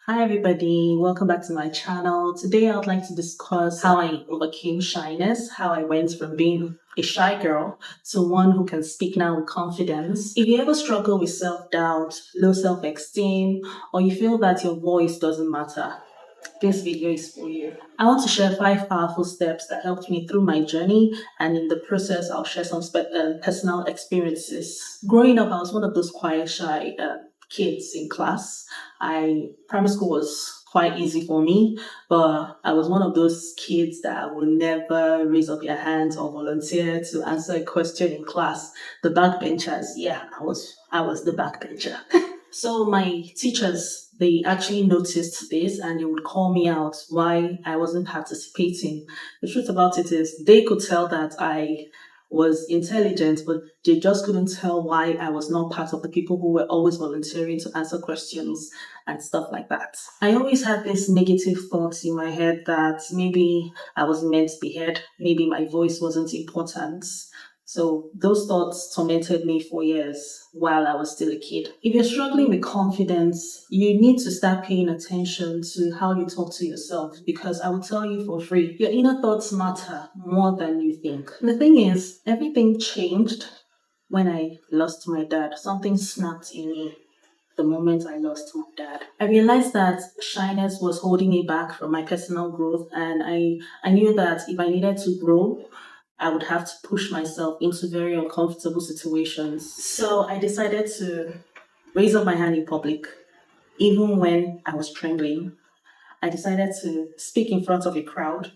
Hi everybody, welcome back to my channel. Today I would like to discuss how I overcame shyness, how I went from being a shy girl to one who can speak now with confidence. If you ever struggle with self-doubt, low self-esteem, or you feel that your voice doesn't matter, this video is for you. I want to share 5 powerful steps that helped me through my journey, and in the process, I'll share some personal experiences. Growing up, I was one of those quiet, shy kids in class. Primary school was quite easy for me, but I was one of those kids that would never raise up your hands or volunteer to answer a question in class. The backbenchers, yeah, I was the backbencher. So my teachers, they actually noticed this and they would call me out why I wasn't participating. The truth about it is they could tell that I was intelligent, but they just couldn't tell why I was not part of the people who were always volunteering to answer questions and stuff like that. I always had this negative thoughts in my head that maybe I wasn't meant to be heard, maybe my voice wasn't important. So those thoughts tormented me for years while I was still a kid. If you're struggling with confidence, you need to start paying attention to how you talk to yourself, because I will tell you for free, your inner thoughts matter more than you think. And the thing is, everything changed when I lost my dad. Something snapped in me the moment I lost my dad. I realized that shyness was holding me back from my personal growth, and I knew that if I needed to grow, I would have to push myself into very uncomfortable situations. So I decided to raise up my hand in public, even when I was trembling. I decided to speak in front of a crowd,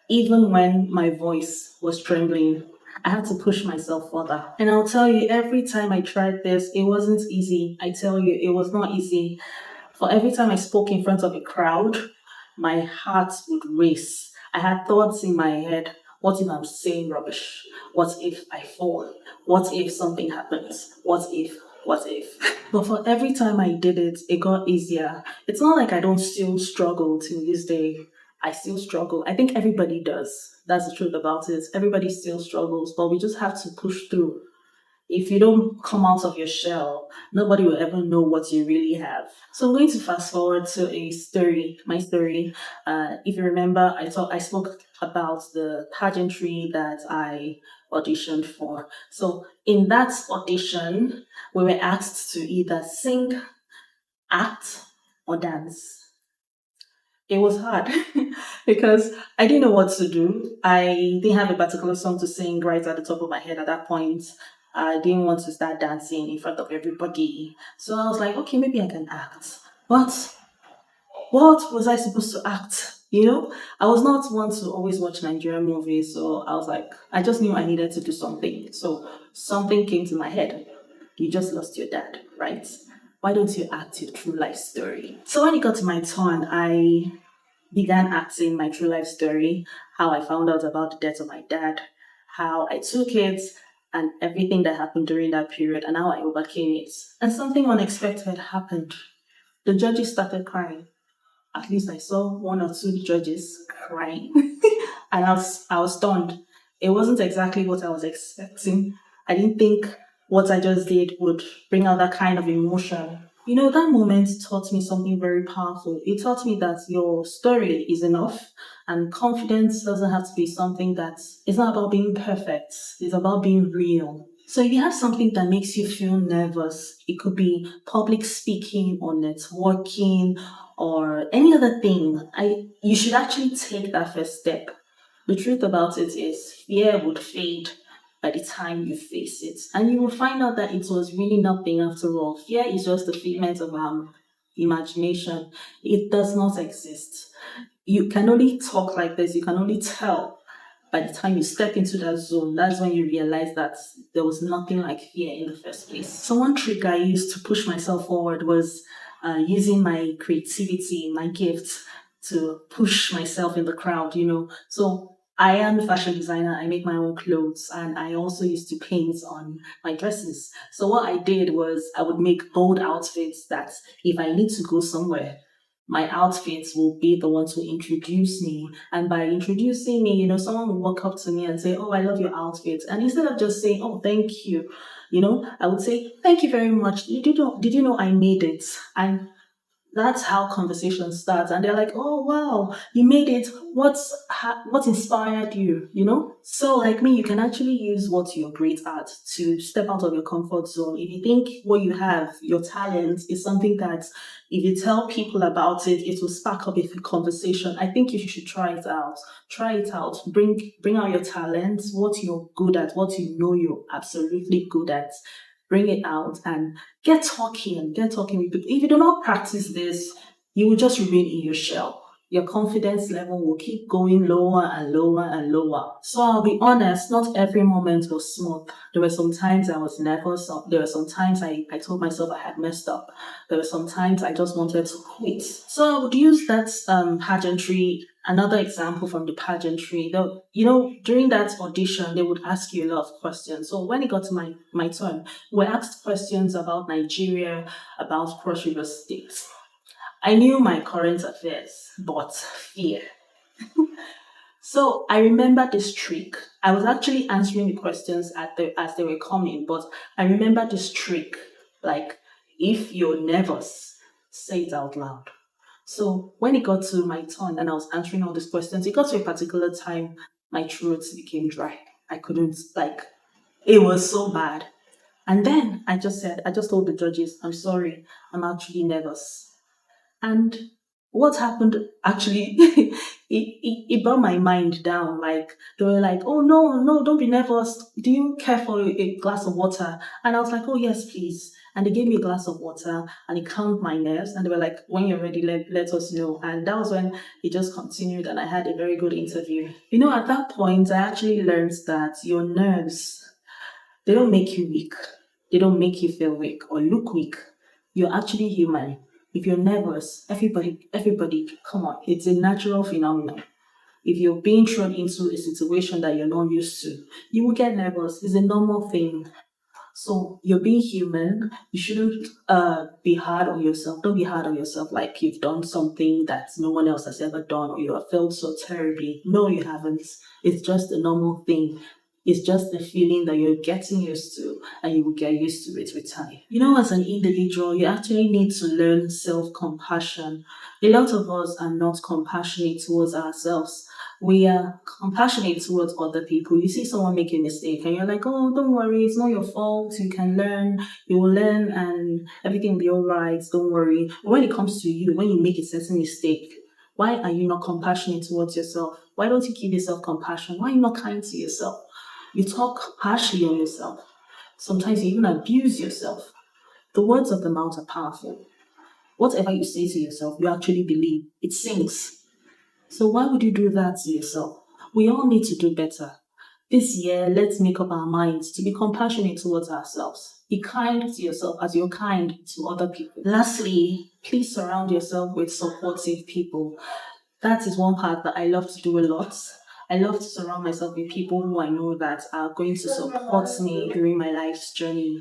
even when my voice was trembling. I had to push myself further. And I'll tell you, every time I tried this, it wasn't easy. I tell you, it was not easy. For every time I spoke in front of a crowd, my heart would race. I had thoughts in my head. What if I'm saying rubbish? What if I fall? What if something happens? What if? What if? But for every time I did it, it got easier. It's not like I don't still struggle till this day. I still struggle. I think everybody does. That's the truth about it. Everybody still struggles, but we just have to push through. If you don't come out of your shell, nobody will ever know what you really have. So I'm going to fast forward to a story, my story. If you remember, I spoke about the pageantry that I auditioned for. So in that audition, we were asked to either sing, act, or dance. It was hard because I didn't know what to do. I didn't have a particular song to sing right at the top of my head at that point. I didn't want to start dancing in front of everybody. So I was like, okay, maybe I can act. But what was I supposed to act? I was not one to always watch Nigerian movies. So I was like, I just knew I needed to do something. So something came to my head. You just lost your dad, right? Why don't you act your true life story? So when it got to my turn, I began acting my true life story, how I found out about the death of my dad, how I took it, and everything that happened during that period, and how I overcame it. And something unexpected happened. The judges started crying. At least I saw one or two judges crying. And I was stunned. It wasn't exactly what I was expecting. I didn't think what I just did would bring out that kind of emotion. That moment taught me something very powerful. It taught me that your story is enough, and confidence doesn't have to be something it's not about being perfect, it's about being real. So if you have something that makes you feel nervous, it could be public speaking or networking or any other thing, you should actually take that first step. The truth about it is fear would fade by the time you face it. And you will find out that it was really nothing after all. Fear is just a figment of imagination. It does not exist. You can only talk like this, you can only tell. By the time you step into that zone, that's when you realize that there was nothing like fear in the first place. So one trick I used to push myself forward was using my creativity, my gifts to push myself in the crowd. So I am a fashion designer. I make my own clothes, and I also used to paint on my dresses. So what I did was I would make bold outfits that if I need to go somewhere, my outfits will be the one to introduce me. And by introducing me, someone will walk up to me and say, "Oh, I love your outfit." And instead of just saying, "Oh, thank you," I would say, "Thank you very much. Did you know I made it?" And That's how conversation starts, and they're like, "Oh wow, you made it! What inspired you?" You know. So like me, you can actually use what you're great at to step out of your comfort zone. If you think what you have, your talent, is something that if you tell people about it, it will spark up a conversation. I think you should try it out. Try it out. Bring out your talent, what you're good at, what you know you're absolutely good at. Bring it out and get talking with people. If you do not practice this, you will just remain in your shell. Your confidence level will keep going lower and lower and lower. So I'll be honest, not every moment was smooth. There were some times I was nervous. There were some times I told myself I had messed up. There were some times I just wanted to quit. So I would use that pageantry. Another example from the pageantry, though, during that audition, they would ask you a lot of questions. So when it got to my turn, we asked questions about Nigeria, about Cross River State. I knew my current affairs, but fear. So I remember this trick. I was actually answering the questions as they were coming, but I remember this trick. Like, if you're nervous, say it out loud. So when it got to my turn and I was answering all these questions, it got to a particular time, my throat became dry. I couldn't, like, it was so bad. And then I just told the judges, I'm sorry, I'm actually nervous. And what happened actually, it brought my mind down. Like, they were like, oh, no, no, don't be nervous. Do you care for a glass of water? And I was like, oh, yes, please. And they gave me a glass of water and it calmed my nerves. And they were like, when you're ready, let us know. And that was when it just continued and I had a very good interview. At that point, I actually learned that your nerves, they don't make you weak. They don't make you feel weak or look weak. You're actually human. If you're nervous, everybody, come on, it's a natural phenomenon. If you're being thrown into a situation that you're not used to, you will get nervous. It's a normal thing. So you're being human. You shouldn't be hard on yourself. Don't be hard on yourself like you've done something that no one else has ever done or you have felt so terribly. No, you haven't. It's just a normal thing. It's just a feeling that you're getting used to and you will get used to it with time. As an individual, you actually need to learn self compassion. A lot of us are not compassionate towards ourselves. We are compassionate towards other people. You see someone make a mistake and you're like, oh, don't worry, it's not your fault. You will learn and everything will be all right. Don't worry. But when it comes to you, when you make a certain mistake, why are you not compassionate towards yourself? Why don't you give yourself compassion? Why are you not kind to yourself? You talk harshly on yourself. Sometimes you even abuse yourself. The words of the mouth are powerful. Whatever you say to yourself, you actually believe. It sinks. So why would you do that to yourself? We all need to do better. This year, let's make up our minds to be compassionate towards ourselves. Be kind to yourself as you're kind to other people. Lastly, please surround yourself with supportive people. That is one part that I love to do a lot. I love to surround myself with people who I know that are going to support me during my life's journey.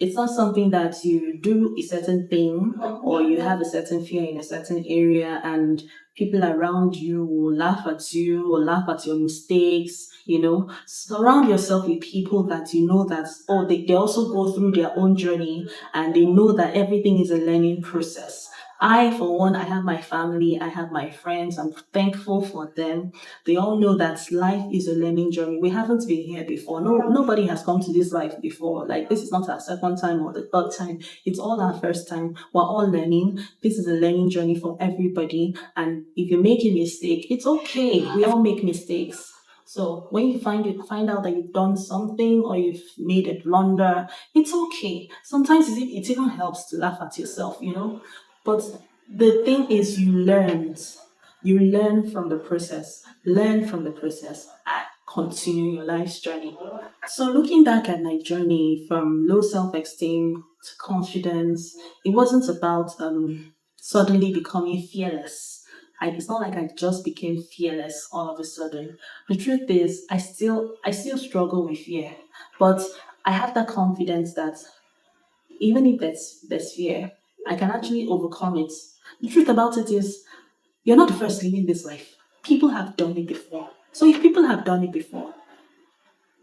It's not something that you do a certain thing or you have a certain fear in a certain area and people around you will laugh at you or laugh at your mistakes. Surround yourself with people that you know that, oh, they also go through their own journey and they know that everything is a learning process. I, for one, I have my family, I have my friends, I'm thankful for them. They all know that life is a learning journey. We haven't been here before. No, nobody has come to this life before. Like, this is not our second time or the third time. It's all our first time. We're all learning. This is a learning journey for everybody. And if you make a mistake, it's okay. We all make mistakes. So when you find out that you've done something or you've made a blunder, it's okay. Sometimes it even helps to laugh at yourself. But the thing is, you learn. You learn from the process. Learn from the process and continue your life's journey. So looking back at my journey from low self-esteem to confidence, it wasn't about suddenly becoming fearless. It's not like I just became fearless all of a sudden. The truth is, I still struggle with fear, but I have that confidence that even if there's fear, I can actually overcome it. The truth about it is, you're not the first living this life. People have done it before. So if people have done it before,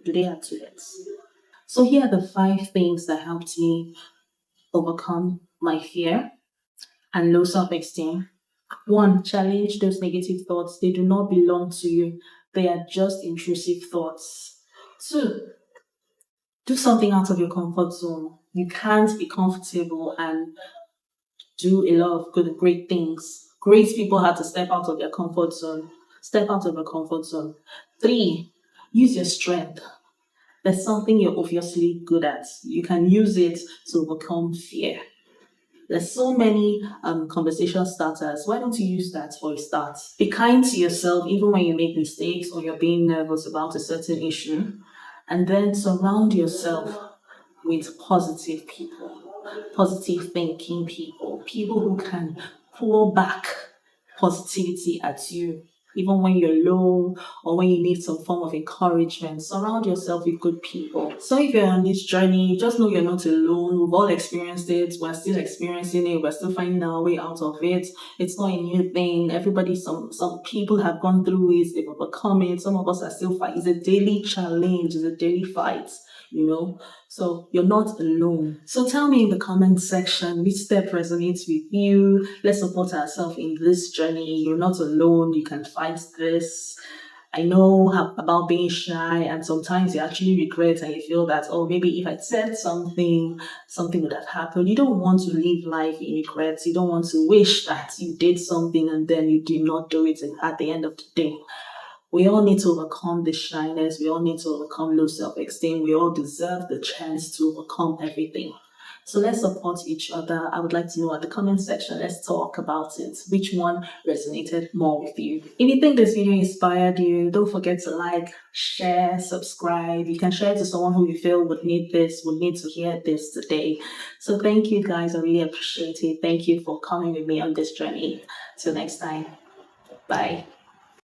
do they have to learn? So here are the 5 things that helped me overcome my fear. and low self-esteem. One, challenge those negative thoughts. They do not belong to you. They are just intrusive thoughts. Two, do something out of your comfort zone. You can't be comfortable and do a lot of good, great things. Great people had to step out of their comfort zone. Step out of your comfort zone. Three, use your strength. There's something you're obviously good at. You can use it to overcome fear. There's so many conversation starters. Why don't you use that for a start? Be kind to yourself even when you make mistakes or you're being nervous about a certain issue. And then surround yourself with positive people, positive thinking people, people who can pour back positivity at you. Even when you're low or when you need some form of encouragement, surround yourself with good people. So if you're on this journey, just know you're not alone. We've all experienced it. We're still experiencing it. We're still finding our way out of it. It's not a new thing. Everybody, some people have gone through it. They've overcome it. Some of us are still fighting. It's a daily challenge. It's a daily fight. So you're not alone. So tell me in the comment section which step resonates with you. Let's support ourselves in this journey. You're not alone. You can fight this. I know about being shy, and sometimes you actually regret and you feel that, oh, maybe if I said something, something would have happened. You don't want to live life in regrets. You don't want to wish that you did something and then you did not do it at the end of the day. We all need to overcome this shyness. We all need to overcome low self-esteem. We all deserve the chance to overcome everything. So let's support each other. I would like to know at the comment section. Let's talk about it. Which one resonated more with you? If you think this video inspired you, don't forget to like, share, subscribe. You can share it to someone who you feel would need this, would need to hear this today. So thank you guys. I really appreciate it. Thank you for coming with me on this journey. Till next time. Bye.